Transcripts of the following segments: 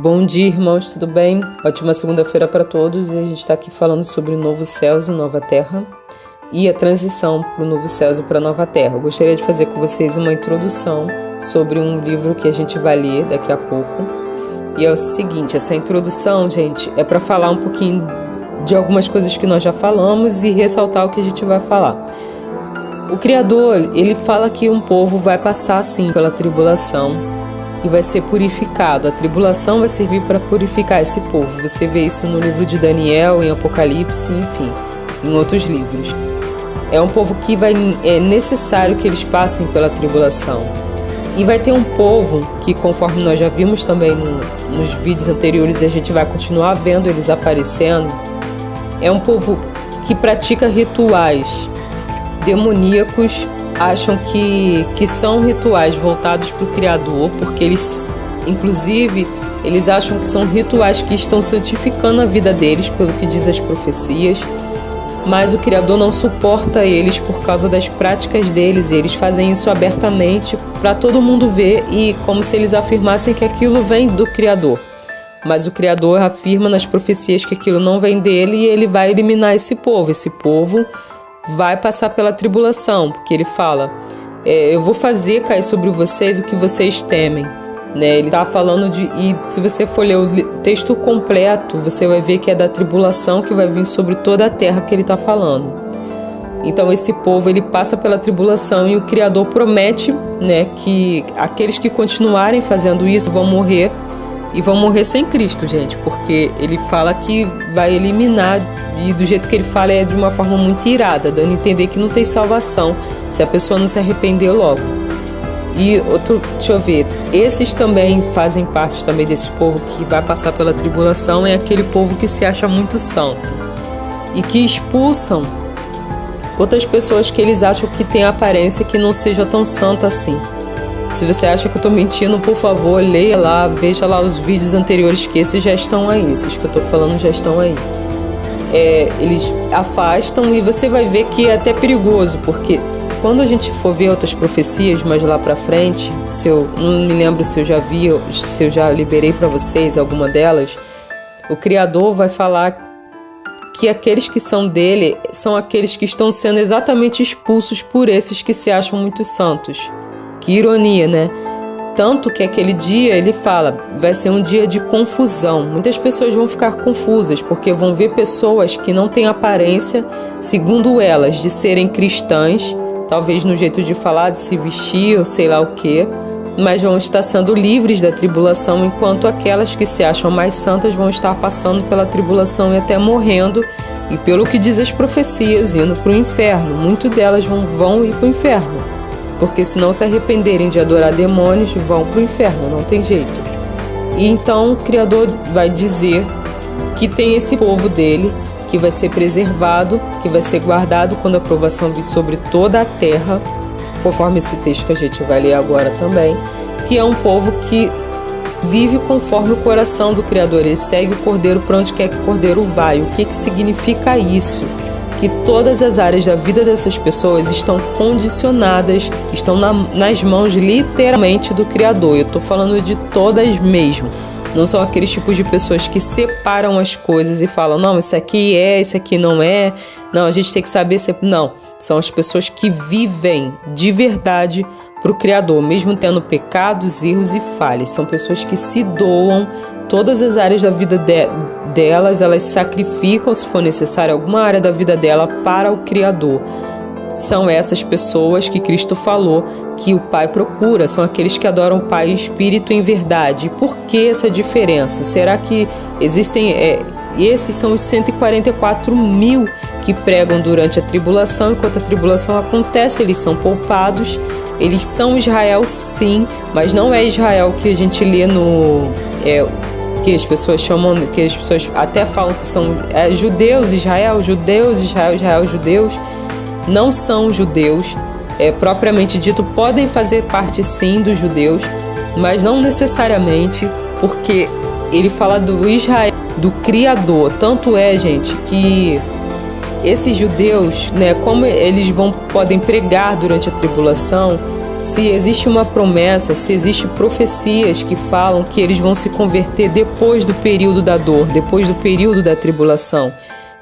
Bom dia, irmãos, tudo bem? Ótima segunda-feira para todos. E a gente está aqui falando sobre o novo céus e nova terra e a transição para o novo céus e para a nova terra. Eu gostaria de fazer com vocês uma introdução sobre um livro que a gente vai ler daqui a pouco. E é o seguinte, essa introdução, gente, é para falar um pouquinho de algumas coisas que nós já falamos e ressaltar o que a gente vai falar. O Criador, ele fala que um povo vai passar, sim, pela tribulação e vai ser purificado. A tribulação vai servir para purificar esse povo. Você vê isso no livro de Daniel, em Apocalipse, enfim, em outros livros. É um povo que é necessário que eles passem pela tribulação. E vai ter um povo que, conforme nós já vimos também nos vídeos anteriores, e a gente vai continuar vendo eles aparecendo, é um povo que pratica rituais demoníacos. Acham que são rituais voltados para o Criador, porque eles acham que são rituais que estão santificando a vida deles, pelo que diz as profecias, mas o Criador não suporta eles por causa das práticas deles, e eles fazem isso abertamente para todo mundo ver, e como se eles afirmassem que aquilo vem do Criador. Mas o Criador afirma nas profecias que aquilo não vem dele, e ele vai eliminar esse povo. Esse povo vai passar pela tribulação, porque ele fala, eu vou fazer cair sobre vocês o que vocês temem, né? Ele está falando e se você for ler o texto completo, você vai ver que é da tribulação que vai vir sobre toda a terra que ele está falando. Então esse povo, ele passa pela tribulação, e o Criador promete, né, que aqueles que continuarem fazendo isso vão morrer, e vão morrer sem Cristo, gente, porque ele fala que vai eliminar, e do jeito que ele fala é de uma forma muito irada, dando a entender que não tem salvação se a pessoa não se arrepender logo. E deixa eu ver, esses também fazem parte também desse povo que vai passar pela tribulação, é aquele povo que se acha muito santo e que expulsam outras pessoas que eles acham que têm aparência que não seja tão santa assim. Se você acha que eu estou mentindo, por favor, leia lá, veja lá os vídeos anteriores, que esses já estão aí, esses que eu estou falando já estão aí. Eles afastam, e você vai ver que é até perigoso, porque quando a gente for ver outras profecias mais lá pra frente, não me lembro se eu já vi, se eu já liberei para vocês alguma delas, o Criador vai falar que aqueles que são dele são aqueles que estão sendo exatamente expulsos por esses que se acham muito santos. Que ironia, né? Tanto que aquele dia, ele fala, vai ser um dia de confusão. Muitas pessoas vão ficar confusas, porque vão ver pessoas que não têm aparência, segundo elas, de serem cristãs, talvez no jeito de falar, de se vestir ou sei lá o quê, mas vão estar sendo livres da tribulação, enquanto aquelas que se acham mais santas vão estar passando pela tribulação e até morrendo, e pelo que diz as profecias, indo para o inferno. Muitas delas vão ir para o inferno, porque se não se arrependerem de adorar demônios, vão para o inferno, não tem jeito. E então o Criador vai dizer que tem esse povo dele, que vai ser preservado, que vai ser guardado quando a provação vir sobre toda a terra, conforme esse texto que a gente vai ler agora também, que é um povo que vive conforme o coração do Criador. Ele segue o Cordeiro para onde quer que o Cordeiro vai. O que significa isso? Que todas as áreas da vida dessas pessoas estão condicionadas, estão nas mãos literalmente do Criador. Eu estou falando de todas mesmo. Não são aqueles tipos de pessoas que separam as coisas e falam, não, isso aqui é, isso aqui não é. Não, a gente tem que saber Não, são as pessoas que vivem de verdade para o Criador, mesmo tendo pecados, erros e falhas. São pessoas que se doam. Todas as áreas da vida delas, elas sacrificam, se for necessário, alguma área da vida dela para o Criador. São essas pessoas que Cristo falou que o Pai procura, são aqueles que adoram o Pai em espírito e em verdade. E por que essa diferença? Será que existem... esses são os 144 mil que pregam durante a tribulação. Enquanto a tribulação acontece, eles são poupados. Eles são Israel, sim, mas não é Israel que a gente lê que as pessoas chamam, que as pessoas até falam que são judeus, Israel, judeus. Não são judeus, propriamente dito, podem fazer parte sim dos judeus, mas não necessariamente, porque ele fala do Israel, do Criador. Tanto é, gente, que esses judeus, né, como eles podem pregar durante a tribulação, se existe uma promessa, se existe profecias que falam que eles vão se converter depois do período da dor, depois do período da tribulação.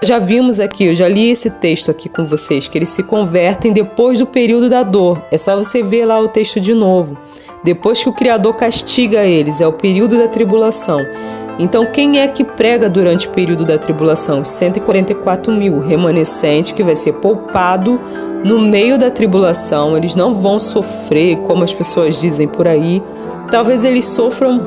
Já vimos aqui, eu já li esse texto aqui com vocês, que eles se convertem depois do período da dor. É só você ver lá o texto de novo. Depois que o Criador castiga eles, é o período da tribulação. Então, quem é que prega durante o período da tribulação? Os 144 mil remanescentes que vai ser poupado no meio da tribulação. Eles não vão sofrer, como as pessoas dizem por aí. Talvez eles sofram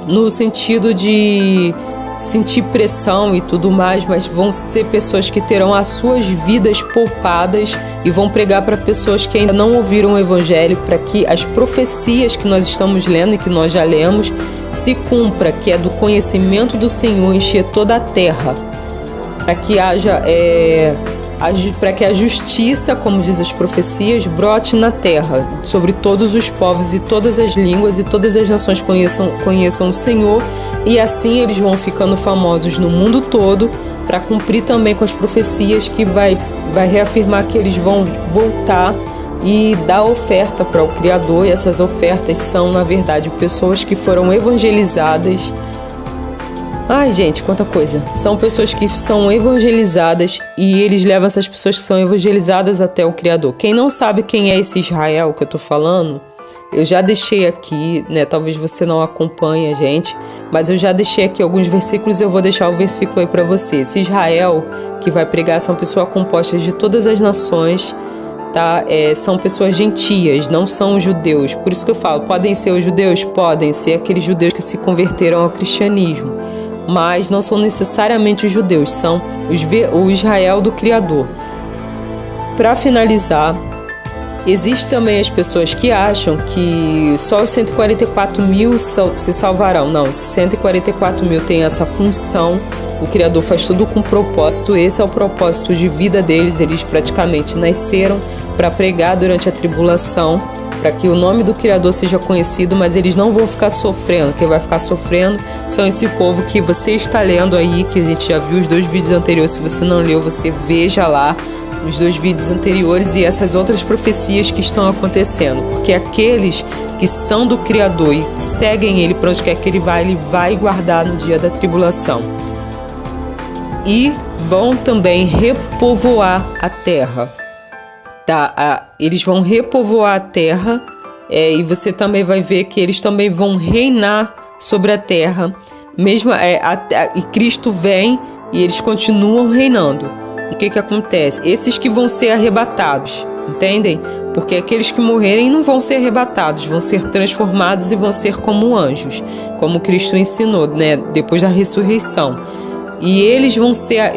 no sentido de sentir pressão e tudo mais, mas vão ser pessoas que terão as suas vidas poupadas e vão pregar para pessoas que ainda não ouviram o Evangelho, para que as profecias que nós estamos lendo e que nós já lemos se cumpra, que é do conhecimento do Senhor encher toda a terra, para que haja para que a justiça, como diz as profecias, brote na terra, sobre todos os povos e todas as línguas e todas as nações conheçam o Senhor, e assim eles vão ficando famosos no mundo todo, para cumprir também com as profecias que vai reafirmar que eles vão voltar e dar oferta para o Criador, e essas ofertas são, na verdade, pessoas que foram evangelizadas. Ai, gente, quanta coisa. São pessoas que são evangelizadas e eles levam essas pessoas que são evangelizadas até o Criador. Quem não sabe quem é esse Israel que eu tô falando, eu já deixei aqui, né? Talvez você não acompanhe a gente, mas eu já deixei aqui alguns versículos e eu vou deixar o versículo aí para você. Esse Israel que vai pregar são pessoas compostas de todas as nações, tá? São pessoas gentias, não são judeus. Por isso que eu falo, podem ser os judeus? Podem ser aqueles judeus que se converteram ao cristianismo, mas não são necessariamente os judeus, são o Israel do Criador. Para finalizar, existem também as pessoas que acham que só os 144 mil se salvarão. Não, 144 mil tem essa função, o Criador faz tudo com propósito, esse é o propósito de vida deles, eles praticamente nasceram para pregar durante a tribulação, para que o nome do Criador seja conhecido, mas eles não vão ficar sofrendo. Quem vai ficar sofrendo são esse povo que você está lendo aí, que a gente já viu os 2 vídeos anteriores. Se você não leu, você veja lá os 2 vídeos anteriores e essas outras profecias que estão acontecendo. Porque aqueles que são do Criador e seguem Ele para onde quer que Ele vai guardar no dia da tribulação. E vão também repovoar a terra. Eles vão repovoar a terra e você também vai ver que eles também vão reinar sobre a terra, mesmo e Cristo vem e eles continuam reinando. O que acontece? Esses que vão ser arrebatados, entendem? Porque aqueles que morrerem não vão ser arrebatados, vão ser transformados e vão ser como anjos, como Cristo ensinou, né? Depois da ressurreição. E eles vão ser,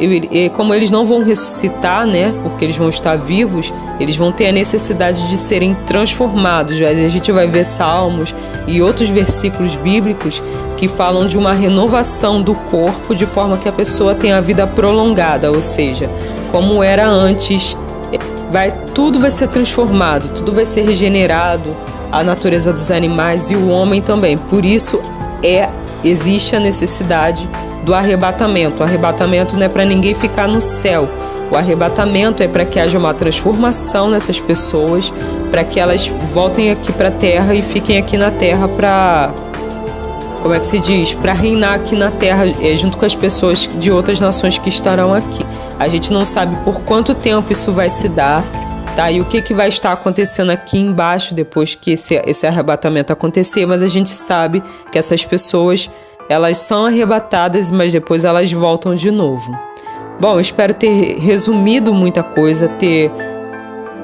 como eles não vão ressuscitar, né? Porque eles vão estar vivos, eles vão ter a necessidade de serem transformados. A gente vai ver Salmos e outros versículos bíblicos que falam de uma renovação do corpo de forma que a pessoa tenha a vida prolongada, ou seja, como era antes, tudo vai ser transformado, tudo vai ser regenerado, a natureza dos animais e o homem também. Por isso existe a necessidade do arrebatamento. O arrebatamento não é para ninguém ficar no céu. O arrebatamento é para que haja uma transformação nessas pessoas, para que elas voltem aqui para a terra e fiquem aqui na terra para, como é que se diz? Para reinar aqui na terra, junto com as pessoas de outras nações que estarão aqui. A gente não sabe por quanto tempo isso vai se dar, tá? E o que vai estar acontecendo aqui embaixo depois que esse arrebatamento acontecer, mas a gente sabe que essas pessoas, elas são arrebatadas, mas depois elas voltam de novo. Bom, espero ter resumido muita coisa, ter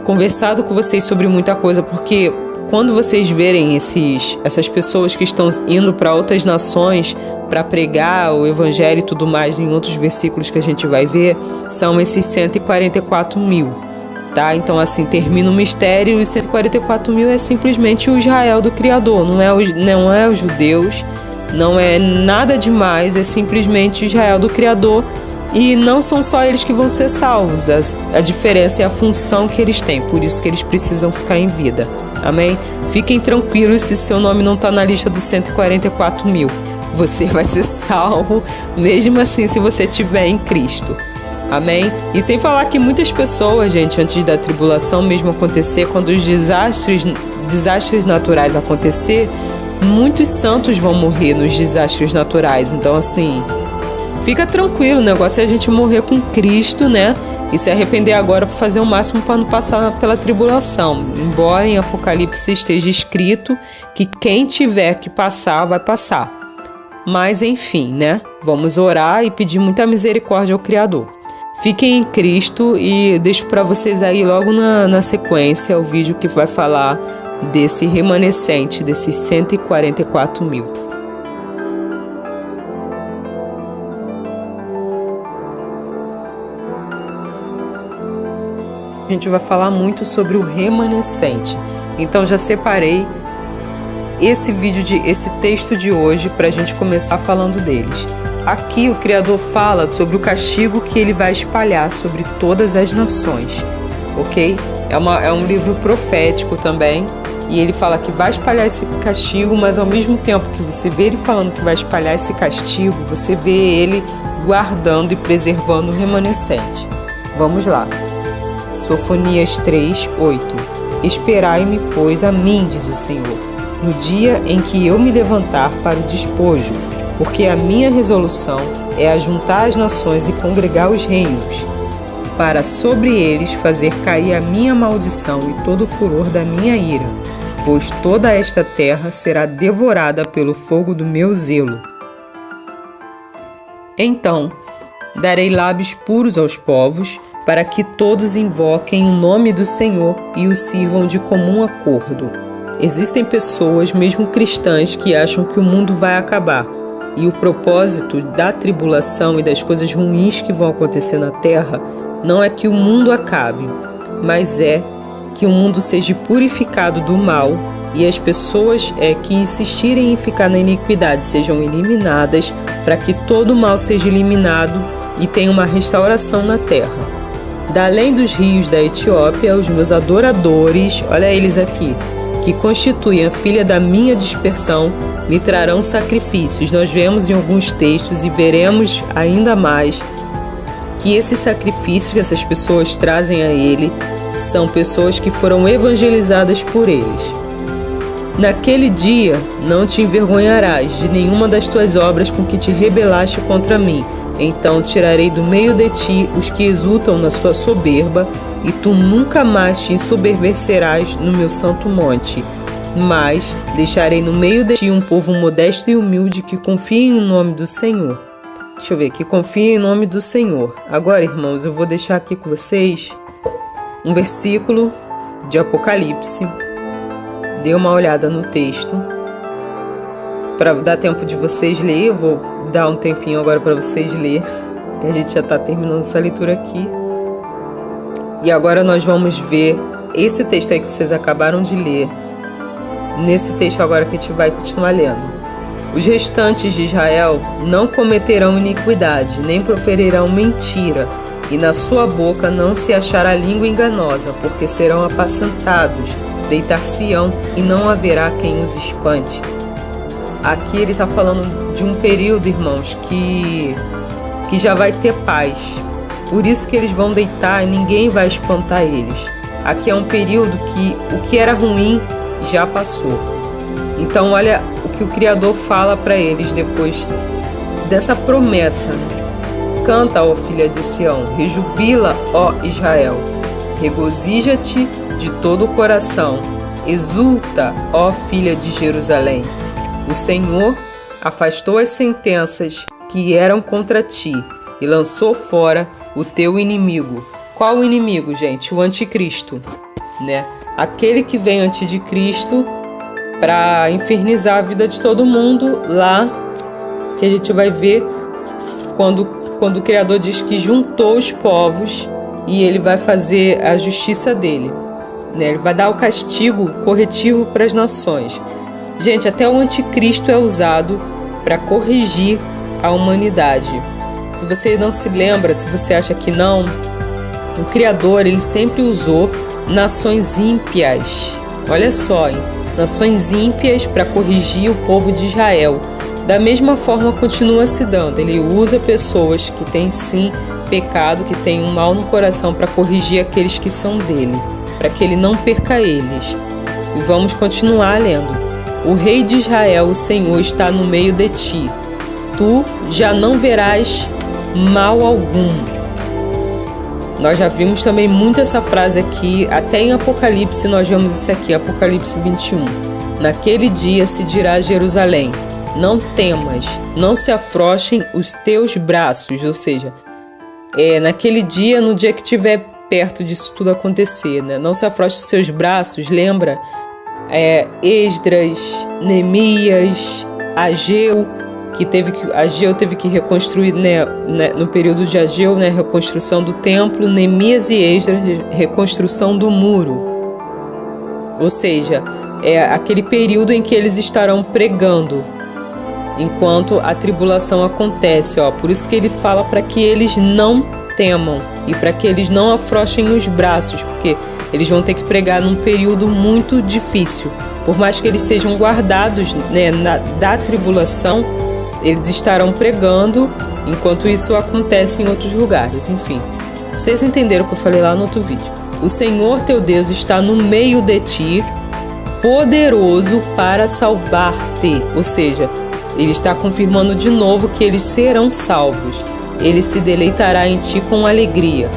conversado com vocês sobre muita coisa, porque quando vocês verem essas pessoas que estão indo para outras nações para pregar o Evangelho e tudo mais, em outros versículos que a gente vai ver, são esses 144 mil. Tá? Então, assim, termina o mistério e os 144 mil é simplesmente o Israel do Criador, não é os judeus. Não é nada demais, é simplesmente Israel do Criador. E não são só eles que vão ser salvos, a diferença é a função que eles têm, por isso que eles precisam ficar em vida. Amém? Fiquem tranquilos se seu nome não está na lista dos 144 mil. Você vai ser salvo, mesmo assim, se você estiver em Cristo. Amém? E sem falar que muitas pessoas, gente, antes da tribulação mesmo acontecer, quando os desastres desastres naturais acontecer, muitos santos vão morrer nos desastres naturais. Então, assim, fica tranquilo, o negócio é a gente morrer com Cristo, né? E se arrepender agora para fazer o máximo para não passar pela tribulação. Embora em Apocalipse esteja escrito que quem tiver que passar, vai passar. Mas enfim, né? Vamos orar e pedir muita misericórdia ao Criador. Fiquem em Cristo e deixo para vocês aí logo na sequência o vídeo que vai falar desse remanescente, desses 144 mil. A gente vai falar muito sobre o remanescente. Então já separei esse texto de hoje para a gente começar falando deles. Aqui o Criador fala sobre o castigo que ele vai espalhar sobre todas as nações, ok? É um livro profético também, e ele fala que vai espalhar esse castigo, mas ao mesmo tempo que você vê ele falando que vai espalhar esse castigo, você vê ele guardando e preservando o remanescente. Vamos lá. Sofonias 3:8. Esperai-me, pois, a mim, diz o Senhor, no dia em que eu me levantar para o despojo, porque a minha resolução é ajuntar as nações e congregar os reinos, para sobre eles fazer cair a minha maldição e todo o furor da minha ira, pois toda esta terra será devorada pelo fogo do meu zelo. Então, darei lábios puros aos povos, para que todos invoquem o nome do Senhor e o sirvam de comum acordo. Existem pessoas, mesmo cristãs, que acham que o mundo vai acabar, e o propósito da tribulação e das coisas ruins que vão acontecer na Terra não é que o mundo acabe, mas é que o mundo seja purificado do mal e as pessoas que insistirem em ficar na iniquidade sejam eliminadas, para que todo o mal seja eliminado e tenha uma restauração na Terra. Da além dos rios da Etiópia, os meus adoradores, olha eles aqui, que constituem a filha da minha dispersão, me trarão sacrifícios. Nós vemos em alguns textos e veremos ainda mais que esses sacrifícios que essas pessoas trazem a ele são pessoas que foram evangelizadas por eles. Naquele dia não te envergonharás de nenhuma das tuas obras com que te rebelaste contra mim. Então tirarei do meio de ti os que exultam na sua soberba, e tu nunca mais te ensoberbecerás no meu santo monte. Mas deixarei no meio de ti um povo modesto e humilde que confia em nome do Senhor. Deixa eu ver, que confia em nome do Senhor. Agora, irmãos, eu vou deixar aqui com vocês um versículo de Apocalipse. Dê uma olhada no texto. Para dar tempo de vocês lerem, eu vou dar um tempinho agora para vocês lerem. A gente já está terminando essa leitura aqui. E agora nós vamos ver esse texto aí que vocês acabaram de ler. Nesse texto agora que a gente vai continuar lendo. Os restantes de Israel não cometerão iniquidade, nem proferirão mentira, e na sua boca não se achará língua enganosa, porque serão apacentados, deitar-se-ão, e não haverá quem os espante. Aqui ele está falando de um período, irmãos, que já vai ter paz. Por isso que eles vão deitar e ninguém vai espantar eles. Aqui é um período que o que era ruim já passou. Então olha o que o Criador fala para eles depois dessa promessa. Canta, ó filha de Sião, rejubila, ó Israel. Regozija-te de todo o coração. Exulta, ó filha de Jerusalém. O Senhor afastou as sentenças que eram contra ti e lançou fora o teu inimigo. Qual o inimigo, gente? O anticristo, né? Aquele que vem antes de Cristo para infernizar a vida de todo mundo lá, que a gente vai ver quando o Criador diz que juntou os povos e ele vai fazer a justiça dele, né? Ele vai dar o castigo corretivo para as nações. Gente, até o anticristo é usado para corrigir a humanidade. Se você não se lembra, se você acha que não, o Criador ele sempre usou nações ímpias. Olha só, hein? Nações ímpias para corrigir o povo de Israel. Da mesma forma continua se dando. Ele usa pessoas que têm sim pecado, que têm um mal no coração para corrigir aqueles que são dele, para que ele não perca eles. E vamos continuar lendo. O rei de Israel, o Senhor, está no meio de ti. Tu já não verás mal algum. Nós já vimos também muito essa frase aqui, até em Apocalipse nós vemos isso aqui, Apocalipse 21. Naquele dia se dirá a Jerusalém: não temas, não se afrouxem os teus braços. Ou seja, naquele dia, no dia que estiver perto disso tudo acontecer, né? Não se afrouxe os seus braços. Lembra? Esdras, Neemias, Ageu, Ageu teve que reconstruir, né, no período de Ageu, né, reconstrução do templo. Neemias e Esdras, reconstrução do muro. Ou seja, é aquele período em que eles estarão pregando enquanto a tribulação acontece, ó. Por isso que ele fala para que eles não temam e para que eles não afrouxem os braços, porque eles vão ter que pregar num período muito difícil. Por mais que eles sejam guardados, né, da tribulação, eles estarão pregando enquanto isso acontece em outros lugares. Enfim, vocês entenderam o que eu falei lá no outro vídeo. O Senhor teu Deus está no meio de ti, poderoso para salvar-te. Ou seja, ele está confirmando de novo que eles serão salvos. Ele se deleitará em ti com alegria,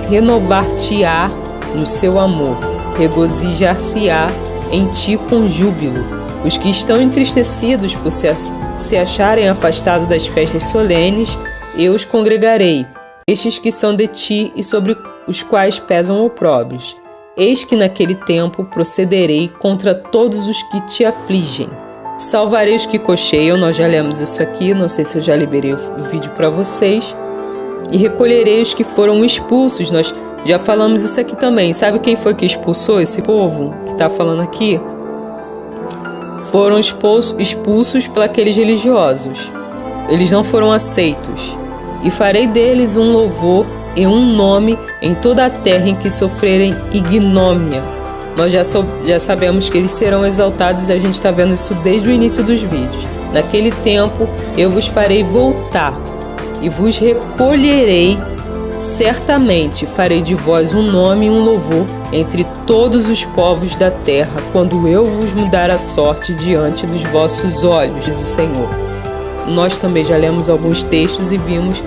renovar-te-á no seu amor, regozijar-se-á em ti com júbilo. Os que estão entristecidos por se acharem afastados das festas solenes, eu os congregarei, estes que são de ti e sobre os quais pesam opróbrios. Eis que naquele tempo procederei contra todos os que te afligem. Salvarei os que cocheiam, nós já lemos isso aqui, não sei se eu já liberei o vídeo para vocês. E recolherei os que foram expulsos, nós já falamos isso aqui também. Sabe quem foi que expulsou esse povo que está falando aqui? Foram expulsos por aqueles religiosos. Eles não foram aceitos. E farei deles um louvor e um nome em toda a terra em que sofrerem ignomínia. Nós já sabemos que eles serão exaltados e a gente está vendo isso desde o início dos vídeos. Naquele tempo eu vos farei voltar e vos recolherei. Certamente farei de vós um nome e um louvor entre todos os povos da terra, quando eu vos mudar a sorte diante dos vossos olhos, diz o Senhor. Nós também já lemos alguns textos e vimos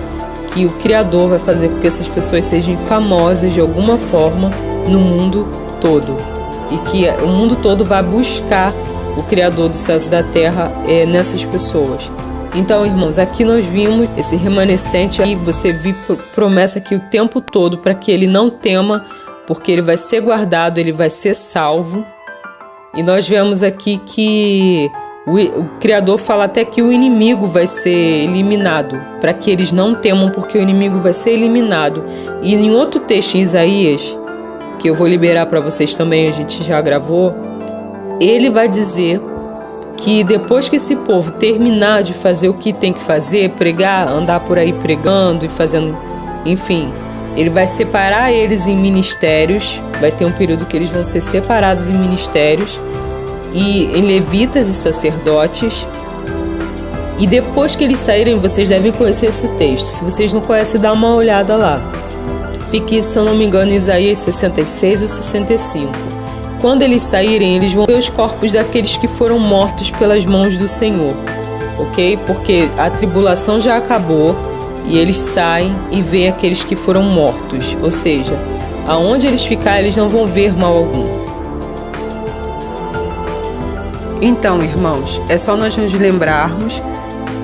que o Criador vai fazer com que essas pessoas sejam famosas de alguma forma no mundo todo. E que o mundo todo vai buscar o Criador dos céus e da terra nessas pessoas. Então, irmãos, aqui nós vimos esse remanescente, aí você viu promessa aqui o tempo todo para que ele não tema, porque ele vai ser guardado, ele vai ser salvo. E nós vemos aqui que o Criador fala até que o inimigo vai ser eliminado, para que eles não temam, porque o inimigo vai ser eliminado. E em outro texto em Isaías, que eu vou liberar para vocês também, a gente já gravou, ele vai dizer que depois que esse povo terminar de fazer o que tem que fazer, pregar, andar por aí pregando e fazendo, enfim, ele vai separar eles em ministérios, vai ter um período que eles vão ser separados em ministérios, e em levitas e sacerdotes, e depois que eles saírem, vocês devem conhecer esse texto. Se vocês não conhecem, dá uma olhada lá. Fique, se eu não me engano, em Isaías 66 ou 65. Quando eles saírem, eles vão ver os corpos daqueles que foram mortos pelas mãos do Senhor, ok? Porque a tribulação já acabou e eles saem e veem aqueles que foram mortos. Ou seja, aonde eles ficarem, eles não vão ver mal algum. Então, irmãos, é só nós nos lembrarmos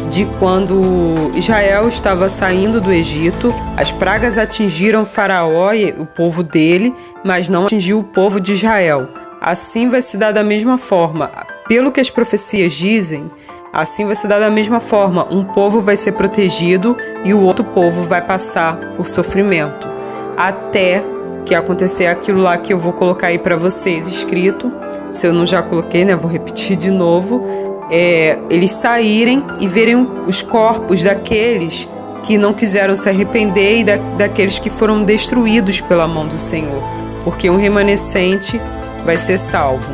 de quando Israel estava saindo do Egito, as pragas atingiram Faraó e o povo dele, mas não atingiu o povo de Israel. Assim vai se dar da mesma forma. Pelo que as profecias dizem, assim vai se dar da mesma forma. Um povo vai ser protegido e o outro povo vai passar por sofrimento. Até que acontecer aquilo lá que eu vou colocar aí para vocês escrito. Se eu não já coloquei, né? Vou repetir de novo. Eles saírem e verem os corpos daqueles que não quiseram se arrepender e daqueles que foram destruídos pela mão do Senhor, porque um remanescente vai ser salvo.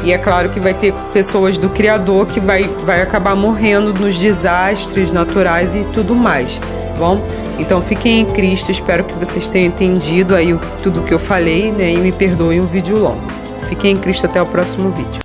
E é claro que vai ter pessoas do Criador que vai acabar morrendo nos desastres naturais e tudo mais, tá bom? Então fiquem em Cristo, espero que vocês tenham entendido aí tudo que eu falei, né? E me perdoem um vídeo longo. Fiquem em Cristo até o próximo vídeo.